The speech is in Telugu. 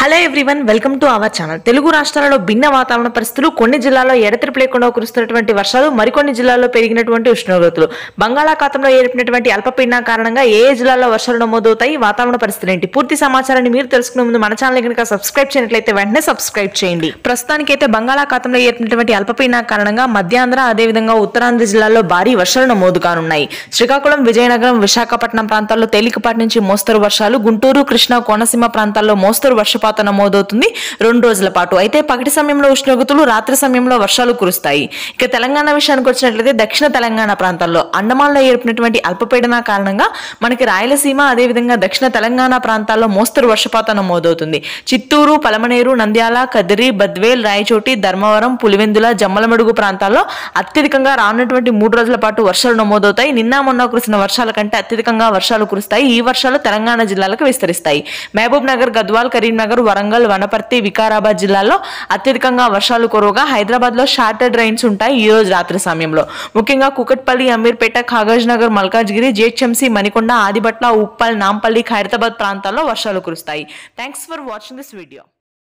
Hello everyone, welcome to our channel. Telugu రాష్ట్రాలలో భిన్న వాతావరణ పరిస్థితులు, కొన్ని జిల్లాల్లో ఎడతెరిపి లేకుండా కురుస్తున్నటువంటి వర్షాలు, మరికొన్ని జిల్లాల్లో పెరిగినటువంటి ఉష్ణోగ్రతలు, బంగాళాఖాతంలో ఏర్పడినటువంటి అల్పపీడన కారణంగా ఏ జిల్లాల్లో వర్షాలు నమోదవుతాయి, వాతావరణ పరిస్థితులు ఏంటి, పూర్తి సమాచారాన్ని మీరు తెలుసుకునే ముందు మన ఛానల్ కనుక సబ్స్క్రైబ్ చేయనట్లయితే వెంటనే సబ్స్క్రైబ్ చేయండి. ప్రస్తుతానికైతే బంగాళాఖాతంలో ఏర్పడినటువంటి అల్పపీడన కారణంగా మధ్యాంధ్ర అదేవిధంగా ఉత్తరాంధ్ర జిల్లాల్లో భారీ వర్షాలు నమోదు కానున్నాయి. శ్రీకాకుళం, విజయనగరం, విశాఖపట్నం ప్రాంతాల్లో తేలికపాటి నుంచి మోస్తరు వర్షాలు, గుంటూరు, కృష్ణా, కోనసీమ ప్రాంతాల్లో మోస్తరు వర్షపాతం నమోదవుతుంది 2 రోజుల పాటు. అయితే పగటి సమయంలో ఉష్ణోగ్రతలు, రాత్రి సమయంలో వర్షాలు కురుస్తాయి. ఇక తెలంగాణ విషయానికి వచ్చినట్లయితే దక్షిణ తెలంగాణ ప్రాంతాల్లో అండమాన్లో ఏర్పడినటువంటి అల్పపీడన కారణంగా మనకి రాయలసీమ అదేవిధంగా దక్షిణ తెలంగాణ ప్రాంతాల్లో మోస్తరు వర్షపాతం నమోదవుతుంది. చిత్తూరు, పలమనేరు, నంద్యాల, కదిరి, బద్వేల్, రాయచోటి, ధర్మవరం, పులివెందుల, జమ్మలమడుగు ప్రాంతాల్లో అత్యధికంగా రానున్నటువంటి 3 రోజుల పాటు వర్షాలు నమోదవుతాయి. నిన్న మొన్న కురిసిన వర్షాల కంటే అత్యధికంగా వర్షాలు కురుస్తాయి. ఈ వర్షాలు తెలంగాణ జిల్లాలకు విస్తరిస్తాయి. మహబూబ్ నగర్, గద్వాల్, కరీంనగర్, వరంగల్, వనపర్తి, వికారాబాద్ జిల్లాల్లో అత్యధికంగా వర్షాలు కురవగా హైదరాబాద్ లో షార్టెడ్ రైన్స్ ఉంటాయి ఈ రోజు రాత్రి సమయంలో. ముఖ్యంగా కుకట్పల్లి, అమీర్పేట, కాగజ్ నగర్, మల్కాజ్గిరి, జేహెచ్ఎంసీ, మణికొండ, ఆదిబట్ల, ఉప్పల్, నాంపల్లి, ఖైరతాబాద్ ప్రాంతాల్లో వర్షాలు కురుస్తాయి. Thanks for watching this video.